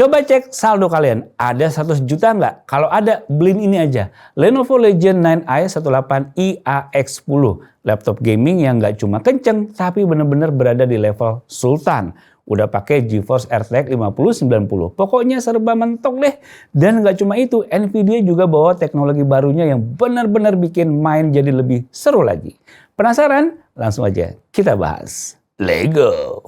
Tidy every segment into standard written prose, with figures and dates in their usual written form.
Coba cek saldo kalian, ada 100 juta nggak? Kalau ada, beliin ini aja. Lenovo Legion 9i 18i AX10. Laptop gaming yang nggak cuma kenceng, tapi bener-bener berada di level sultan. Udah pakai GeForce RTX 5090. Pokoknya serba mentok deh. Dan nggak cuma itu, Nvidia juga bawa teknologi barunya yang benar-benar bikin main jadi lebih seru lagi. Penasaran? Langsung aja kita bahas. Let's go!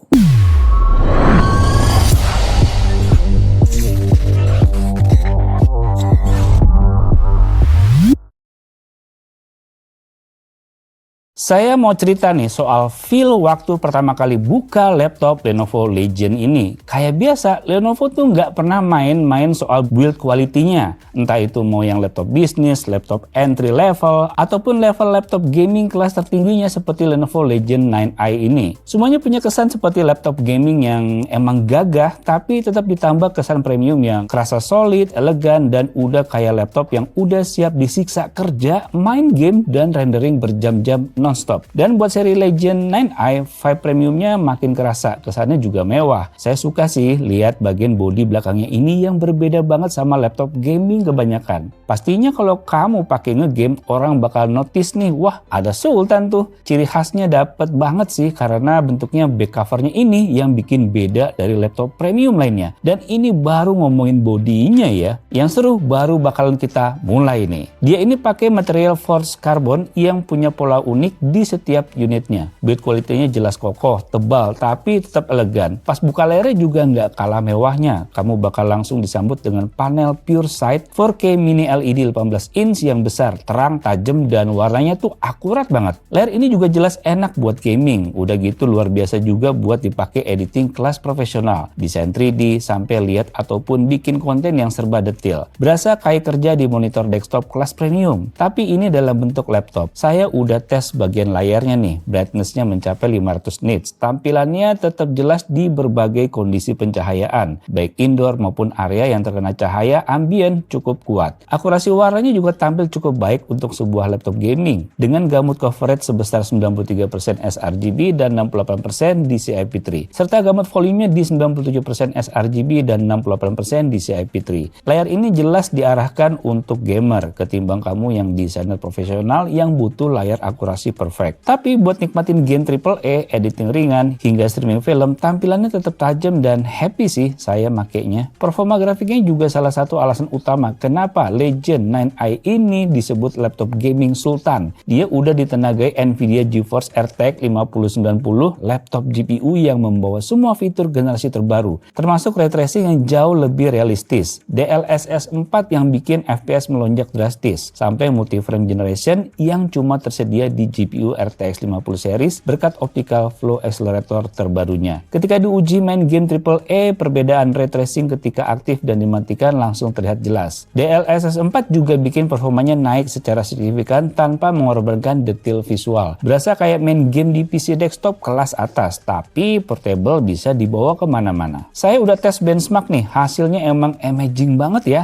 Saya mau cerita nih soal feel waktu pertama kali buka laptop Lenovo Legion ini. Kayak biasa, Lenovo tuh nggak pernah main-main soal build quality-nya. Entah itu mau yang laptop bisnis, laptop entry level, ataupun level laptop gaming kelas tertingginya seperti Lenovo Legion 9i ini. Semuanya punya kesan seperti laptop gaming yang emang gagah, tapi tetap ditambah kesan premium yang kerasa solid, elegan, dan udah kayak laptop yang udah siap disiksa kerja, main game, dan rendering berjam-jam non-stop. Dan buat seri Legion 9i, vibe premiumnya makin kerasa, kesannya juga mewah. Saya suka sih lihat bagian bodi belakangnya ini yang berbeda banget sama laptop gaming kebanyakan. Pastinya kalau kamu pakai ngegame, orang bakal notice nih, wah ada Sultan tuh. Ciri khasnya dapet banget sih karena bentuknya back covernya ini yang bikin beda dari laptop premium lainnya. Dan ini baru ngomongin bodinya ya. Yang seru baru bakalan kita mulai nih. Dia ini pakai material forged carbon yang punya pola unik di setiap unitnya. Build quality-nya jelas kokoh, tebal, tapi tetap elegan. Pas buka layarnya juga nggak kalah mewahnya. Kamu bakal langsung disambut dengan panel Pure Sight 4K Mini LED 18 inch yang besar, terang, tajam, dan warnanya tuh akurat banget. Layar ini juga jelas enak buat gaming. Udah gitu luar biasa juga buat dipakai editing kelas profesional. Desain 3D, sampai lihat ataupun bikin konten yang serba detail. Berasa kayak kerja di monitor desktop kelas premium. Tapi ini dalam bentuk laptop. Saya udah tes bagian layarnya nih, brightness-nya mencapai 500 nits. Tampilannya tetap jelas di berbagai kondisi pencahayaan, baik indoor maupun area yang terkena cahaya ambient cukup kuat. Akurasi warnanya juga tampil cukup baik untuk sebuah laptop gaming, dengan gamut coverage sebesar 93% sRGB dan 68% DCI-P3, serta gamut volumenya di 97% sRGB dan 68% DCI-P3. Layar ini jelas diarahkan untuk gamer, ketimbang kamu yang desainer profesional yang butuh layar akurasi perfect. Tapi buat nikmatin game AAA, editing ringan, hingga streaming film, tampilannya tetap tajam dan happy sih saya makainya. Performa grafiknya juga salah satu alasan utama kenapa Legion 9i ini disebut laptop gaming sultan. Dia udah ditenagai Nvidia GeForce RTX 5090, laptop GPU yang membawa semua fitur generasi terbaru, termasuk ray tracing yang jauh lebih realistis, DLSS 4 yang bikin FPS melonjak drastis, sampai multi-frame generation yang cuma tersedia di GPU RTX 50 series berkat optical flow accelerator terbarunya. Ketika diuji main game AAA, perbedaan ray tracing ketika aktif dan dimatikan langsung terlihat jelas. DLSS 4 juga bikin performanya naik secara signifikan tanpa mengorbankan detail visual. Berasa kayak main game di PC desktop kelas atas, tapi portable bisa dibawa kemana-mana. Saya udah tes benchmark nih, hasilnya emang amazing banget ya.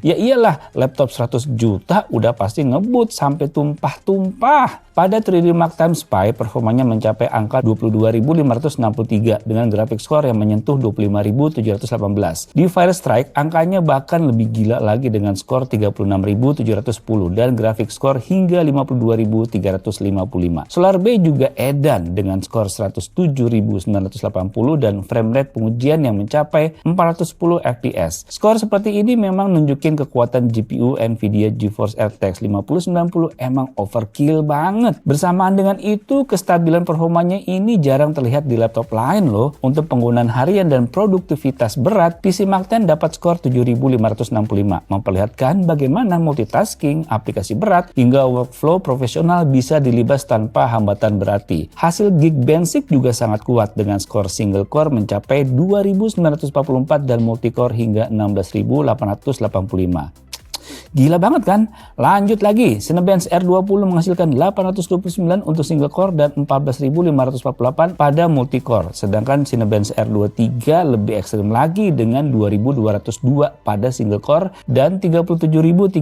Ya iyalah, laptop 100 juta udah pasti ngebut sampai tumpah-tumpah. Pada 3D Mark Time Spy, performanya mencapai angka 22.563 dengan grafik score yang menyentuh 25.718. Di Firestrike, angkanya bahkan lebih gila lagi dengan skor 36.710 dan grafik skor hingga 52.355. SolarBay juga edan dengan skor 107.980 dan framerate pengujian yang mencapai 410 fps. Skor seperti ini memang nunjukin kekuatan GPU Nvidia GeForce RTX 5090 emang overkill banget. Bersamaan dengan itu, kestabilan performanya ini jarang terlihat di laptop lain loh. Untuk penggunaan harian dan produktivitas berat, PC Mark X dapat skor 7.565, memperlihatkan bagaimana multitasking, aplikasi berat, hingga workflow profesional bisa dilibas tanpa hambatan berarti. Hasil Geekbench juga sangat kuat dengan skor single core mencapai 2.944 dan multicore hingga 16.885. Gila banget kan? Lanjut lagi, Cinebench R20 menghasilkan 829 untuk single core dan 14.548 pada multicore. Sedangkan Cinebench R23 lebih ekstrim lagi dengan 2.202 pada single core dan 37.359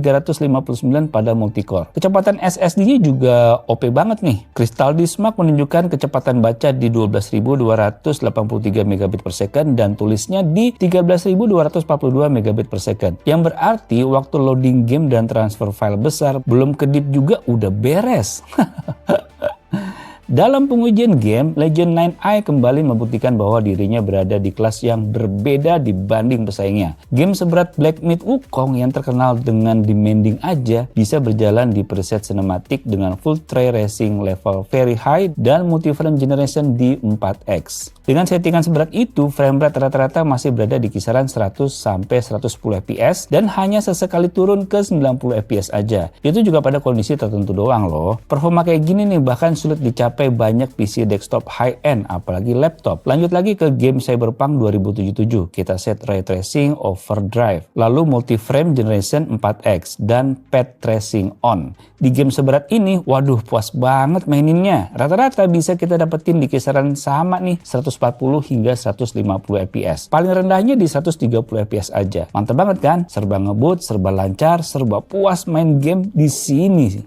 pada multicore. Kecepatan SSD-nya juga OP banget nih. Crystal Dismark menunjukkan kecepatan baca di 12.283 megabit per second dan tulisnya di 13.242 megabit per second. Yang berarti waktu loading game dan transfer file besar belum kedip juga udah beres. Dalam pengujian game, Legend 9i kembali membuktikan bahwa dirinya berada di kelas yang berbeda dibanding pesaingnya. Game seberat Black Myth Wukong yang terkenal dengan demanding aja bisa berjalan di preset cinematic dengan full ray tracing level very high dan multi-frame generation di 4x. Dengan settingan seberat itu, frame rate rata-rata masih berada di kisaran 100-110 fps dan hanya sesekali turun ke 90 fps aja. Itu juga pada kondisi tertentu doang loh. Performa kayak gini nih bahkan sulit dicapai banyak PC desktop high-end, apalagi laptop. Lanjut lagi ke game Cyberpunk 2077. Kita set ray tracing overdrive, lalu multi-frame generation 4x, dan path tracing on. Di game seberat ini, waduh puas banget maininnya. Rata-rata bisa kita dapetin di kisaran sama nih, 140 hingga 150 fps. Paling rendahnya di 130 fps aja. Mantap banget kan? Serba ngebut, serba lancar, serba puas main game di sini.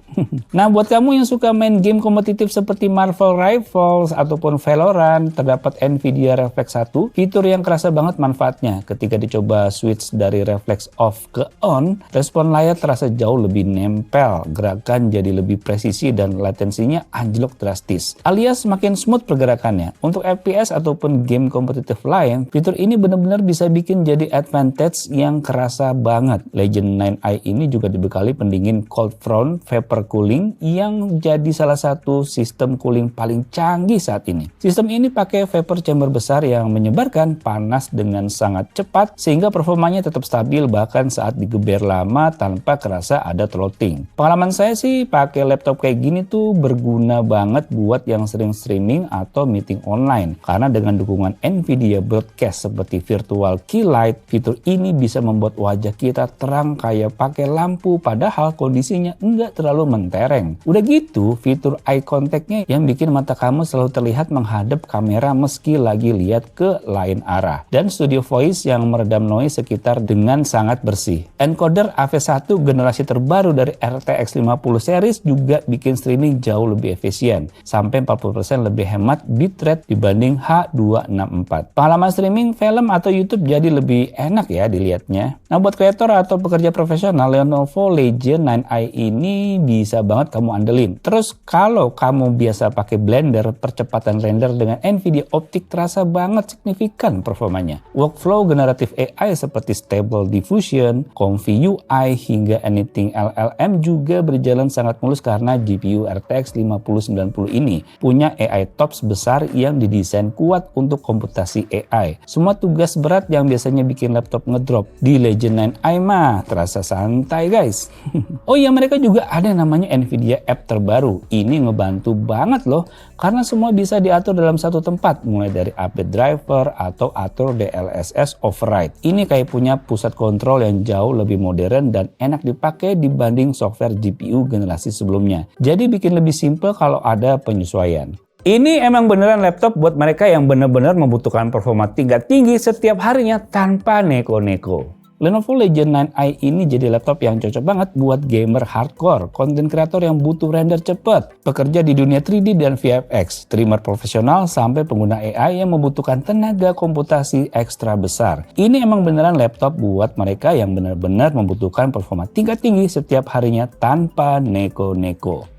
Nah, buat kamu yang suka main game kompetitif seperti Marvel Rivals ataupun Valorant, terdapat Nvidia Reflex 1, fitur yang kerasa banget manfaatnya. Ketika dicoba switch dari reflex off ke on, respon layar terasa jauh lebih nempel, gerakan jadi lebih presisi dan latensinya anjlok drastis, alias makin smooth pergerakannya. Untuk FPS ataupun game kompetitif lain, fitur ini benar-benar bisa bikin jadi advantage yang kerasa banget. Legend 9i ini juga dibekali pendingin Cold Front Vapor Cooling yang jadi salah satu sistem cooling paling canggih saat ini. Sistem ini pakai vapor chamber besar yang menyebarkan panas dengan sangat cepat sehingga performanya tetap stabil bahkan saat digeber lama tanpa kerasa ada throttling. Pengalaman saya sih pakai laptop kayak gini tuh berguna banget buat yang sering streaming atau meeting online karena dengan dukungan Nvidia Broadcast seperti Virtual Key Light, fitur ini bisa membuat wajah kita terang kayak pakai lampu padahal kondisinya enggak terlalu mentereng. Udah gitu, fitur eye contact-nya yang bikin mata kamu selalu terlihat menghadap kamera meski lagi lihat ke lain arah. Dan Studio Voice yang meredam noise sekitar dengan sangat bersih. Encoder AV1 generasi terbaru dari RTX 50 series juga bikin streaming jauh lebih efisien, sampai 40% lebih hemat bitrate dibanding H264. Pengalaman streaming film atau YouTube jadi lebih enak ya dilihatnya. Nah, buat kreator atau pekerja profesional, Lenovo Legion 9i ini bisa banget kamu andelin. Terus kalau kamu biasa pakai Blender, percepatan render dengan Nvidia Optic terasa banget signifikan performanya. Workflow generatif AI seperti Stable Diffusion, Comfy UI hingga Anything LLM juga berjalan sangat mulus karena GPU RTX 5090 ini punya AI TOPS besar yang didesain kuat untuk komputasi AI. Semua tugas berat yang biasanya bikin laptop ngedrop di Legend 9i mah terasa santai guys. Oh iya, mereka juga ada yang namanya Nvidia App terbaru. Ini ngebantu banget loh karena semua bisa diatur dalam satu tempat, mulai dari update driver atau atur DLSS override. Ini kayak punya pusat kontrol yang jauh lebih modern dan enak dipakai dibanding software GPU generasi sebelumnya. Jadi bikin lebih simple kalau ada penyesuaian. Ini emang beneran laptop buat mereka yang bener-bener membutuhkan performa tingkat tinggi setiap harinya tanpa neko-neko. Lenovo Legion 9i ini jadi laptop yang cocok banget buat gamer hardcore, konten kreator yang butuh render cepat, pekerja di dunia 3D dan VFX, streamer profesional sampai pengguna AI yang membutuhkan tenaga komputasi ekstra besar. Ini emang beneran laptop buat mereka yang benar-benar membutuhkan performa tingkat tinggi setiap harinya tanpa neko-neko.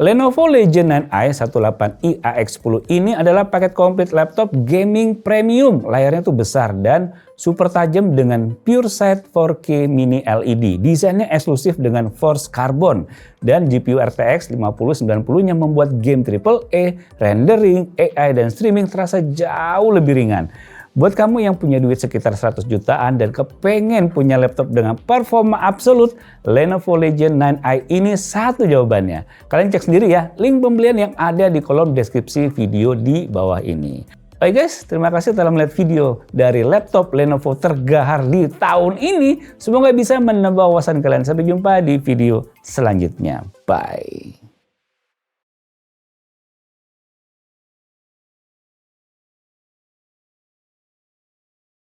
Lenovo Legion 9i 18i AX10 ini adalah paket komplit laptop gaming premium. Layarnya tuh besar dan super tajam dengan PureSight 4K Mini LED. Desainnya eksklusif dengan Forged Carbon dan GPU RTX 5090-nya membuat game AAA, rendering, AI, dan streaming terasa jauh lebih ringan. Buat kamu yang punya duit sekitar 100 jutaan dan kepengen punya laptop dengan performa absolut, Lenovo Legion 9i ini satu jawabannya. Kalian cek sendiri ya, link pembelian yang ada di kolom deskripsi video di bawah ini. Oke guys, terima kasih telah melihat video dari laptop Lenovo tergahar di tahun ini. Semoga bisa menambah wawasan kalian. Sampai jumpa di video selanjutnya. Bye.